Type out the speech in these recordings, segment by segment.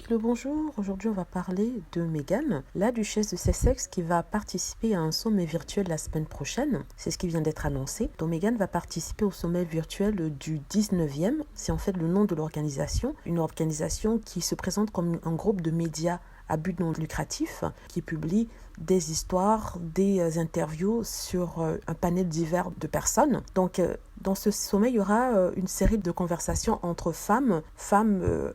le bonjour. Aujourd'hui, on va parler de Meghan, la duchesse de Sussex, qui va participer à un sommet virtuel la semaine prochaine. C'est ce qui vient d'être annoncé. Donc, Meghan va participer au sommet virtuel du 19e. C'est en fait le nom de l'organisation. Une organisation qui se présente comme un groupe de médias à but non lucratif qui publie des histoires, des interviews sur un panel divers de personnes. Donc, dans ce sommet, il y aura une série de conversations entre femmes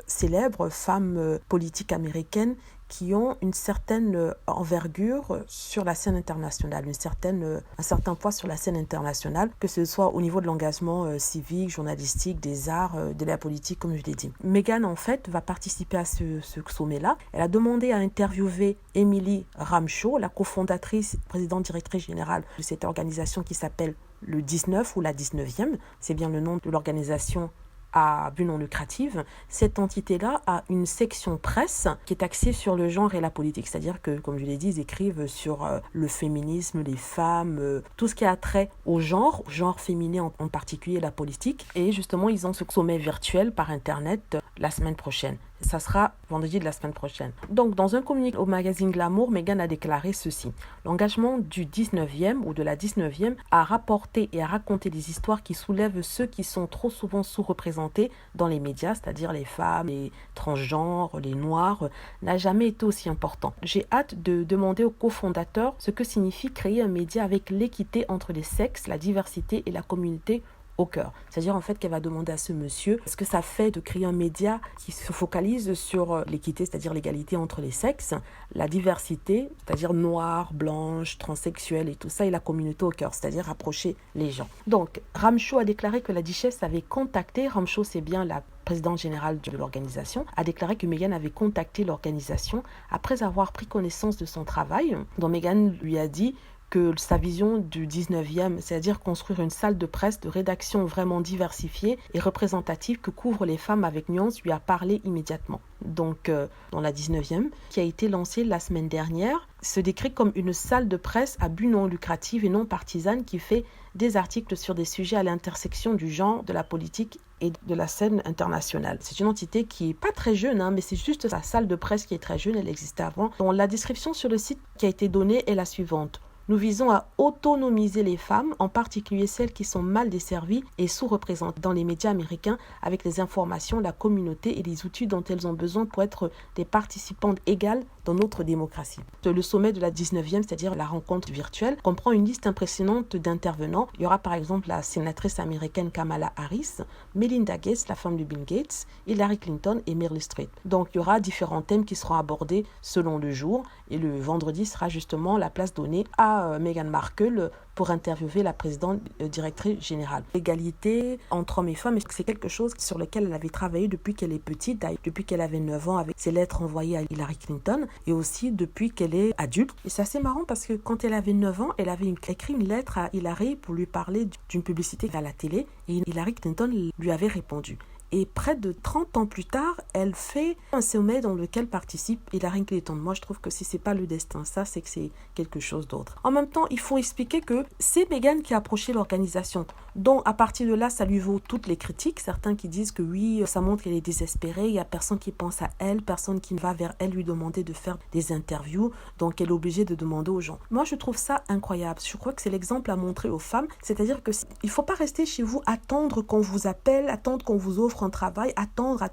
célèbres, femmes politiques américaines qui ont une certaine envergure sur la scène internationale, un certain poids sur la scène internationale, que ce soit au niveau de l'engagement civique, journalistique, des arts, de la politique, comme je l'ai dit. Meghan, en fait, va participer à ce sommet-là. Elle a demandé à interviewer Emily Ramshaw, la cofondatrice, présidente directrice générale de cette organisation qui s'appelle le 19 ou la 19e. C'est bien le nom de l'organisation à but non lucratif. Cette entité-là a une section presse qui est axée sur le genre et la politique. C'est-à-dire que, comme je l'ai dit, ils écrivent sur le féminisme, les femmes, tout ce qui a trait au genre féminin en particulier, la politique. Et justement, ils ont ce sommet virtuel par Internet la semaine prochaine. Ça sera vendredi de la semaine prochaine. Donc, dans un communiqué au magazine Glamour, Meghan a déclaré ceci. L'engagement du 19e ou de la 19e à rapporter et à raconter des histoires qui soulèvent ceux qui sont trop souvent sous-représentés dans les médias, c'est-à-dire les femmes, les transgenres, les noirs, n'a jamais été aussi important. J'ai hâte de demander aux cofondateurs ce que signifie créer un média avec l'équité entre les sexes, la diversité et la communauté au cœur. C'est-à-dire en fait qu'elle va demander à ce monsieur ce que ça fait de créer un média qui se focalise sur l'équité, c'est-à-dire l'égalité entre les sexes, la diversité, c'est-à-dire noire, blanche, transsexuelle et tout ça, et la communauté au cœur, c'est-à-dire rapprocher les gens. Donc, Ramshaw a déclaré que la duchesse avait contacté, Ramshaw c'est bien la présidente générale de l'organisation, a déclaré que Meghan avait contacté l'organisation après avoir pris connaissance de son travail. Donc Meghan lui a dit que sa vision du 19e, c'est-à-dire construire une salle de presse de rédaction vraiment diversifiée et représentative que couvrent les femmes avec nuance, lui a parlé immédiatement. Donc, dans la 19e, qui a été lancée la semaine dernière, se décrit comme une salle de presse à but non lucratif et non partisane qui fait des articles sur des sujets à l'intersection du genre, de la politique et de la scène internationale. C'est une entité qui n'est pas très jeune, mais c'est juste sa salle de presse qui est très jeune, elle existait avant. Donc, la description sur le site qui a été donnée est la suivante. Nous visons à autonomiser les femmes, en particulier celles qui sont mal desservies et sous-représentées dans les médias américains avec les informations, la communauté et les outils dont elles ont besoin pour être des participantes égales dans notre démocratie. Le sommet de la 19e, c'est-à-dire la rencontre virtuelle, comprend une liste impressionnante d'intervenants. Il y aura par exemple la sénatrice américaine Kamala Harris, Melinda Gates, la femme de Bill Gates, Hillary Clinton et Meryl Streep. Donc il y aura différents thèmes qui seront abordés selon le jour et le vendredi sera justement la place donnée à Meghan Markle pour interviewer la présidente directrice générale. L'égalité entre hommes et femmes, c'est quelque chose sur lequel elle avait travaillé depuis qu'elle est petite, depuis qu'elle avait 9 ans avec ses lettres envoyées à Hillary Clinton et aussi depuis qu'elle est adulte. Et c'est assez marrant parce que quand elle avait 9 ans, elle avait écrit une lettre à Hillary pour lui parler d'une publicité à la télé et Hillary Clinton lui avait répondu. Et près de 30 ans plus tard, elle fait un sommet dans lequel participe Hillary Clinton. Moi, je trouve que si c'est pas le destin, ça, c'est que c'est quelque chose d'autre. En même temps, il faut expliquer que c'est Meghan qui a approché l'organisation. Donc, à partir de là, ça lui vaut toutes les critiques. Certains qui disent que oui, ça montre qu'elle est désespérée. Il y a personne qui pense à elle, personne qui va vers elle lui demander de faire des interviews. Donc, elle est obligée de demander aux gens. Moi, je trouve ça incroyable. Je crois que c'est l'exemple à montrer aux femmes. C'est-à-dire que il faut pas rester chez vous, attendre qu'on vous appelle, attendre qu'on vous offre un travail, attendre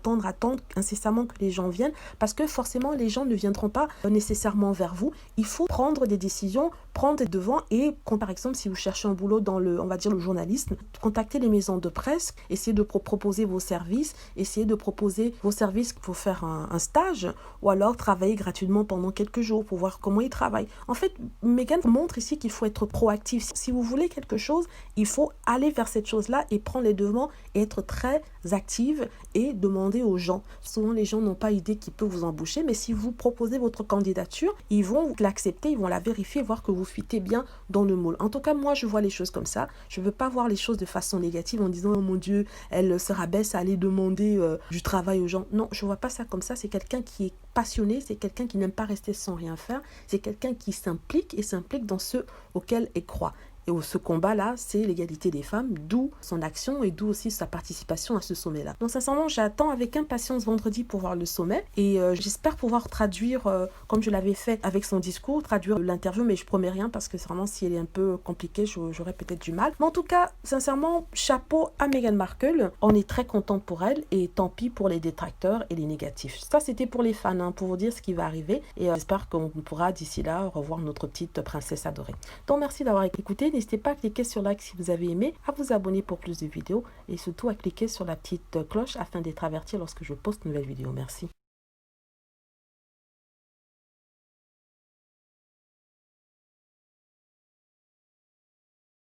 incessamment que les gens viennent, parce que forcément les gens ne viendront pas nécessairement vers vous. Il faut prendre des décisions, prendre des devants et quand par exemple si vous cherchez un boulot dans le journalisme, contacter les maisons de presse, essayer de proposer vos services, pour faire un stage ou alors travailler gratuitement pendant quelques jours pour voir comment ils travaillent. En fait, Meghan montre ici qu'il faut être proactif. Si vous voulez quelque chose, il faut aller vers cette chose-là et prendre les devants et être très actif et demander aux gens. Souvent, les gens n'ont pas idée qui peut vous embaucher, mais si vous proposez votre candidature, ils vont l'accepter, ils vont la vérifier, voir que vous fitez bien dans le moule. En tout cas, moi, je vois les choses comme ça. Je ne veux pas voir les choses de façon négative en disant « Oh mon Dieu, elle se rabaisse à aller demander du travail aux gens. » Non, je ne vois pas ça comme ça. C'est quelqu'un qui est passionné, c'est quelqu'un qui n'aime pas rester sans rien faire. C'est quelqu'un qui s'implique dans ce auquel elle croit. Et ce combat-là, c'est l'égalité des femmes, d'où son action et d'où aussi sa participation à ce sommet-là. Donc sincèrement, j'attends avec impatience vendredi pour voir le sommet et j'espère pouvoir traduire, comme je l'avais fait avec son discours, traduire l'interview, mais je promets rien parce que vraiment, si elle est un peu compliquée, j'aurais peut-être du mal. Mais en tout cas, sincèrement, chapeau à Meghan Markle. On est très contente pour elle et tant pis pour les détracteurs et les négatifs. Ça, c'était pour les fans, hein, pour vous dire ce qui va arriver et j'espère qu'on pourra d'ici là revoir notre petite princesse adorée. Donc merci d'avoir écouté. N'hésitez pas à cliquer sur like si vous avez aimé, à vous abonner pour plus de vidéos et surtout à cliquer sur la petite cloche afin d'être averti lorsque je poste une nouvelle vidéo. Merci.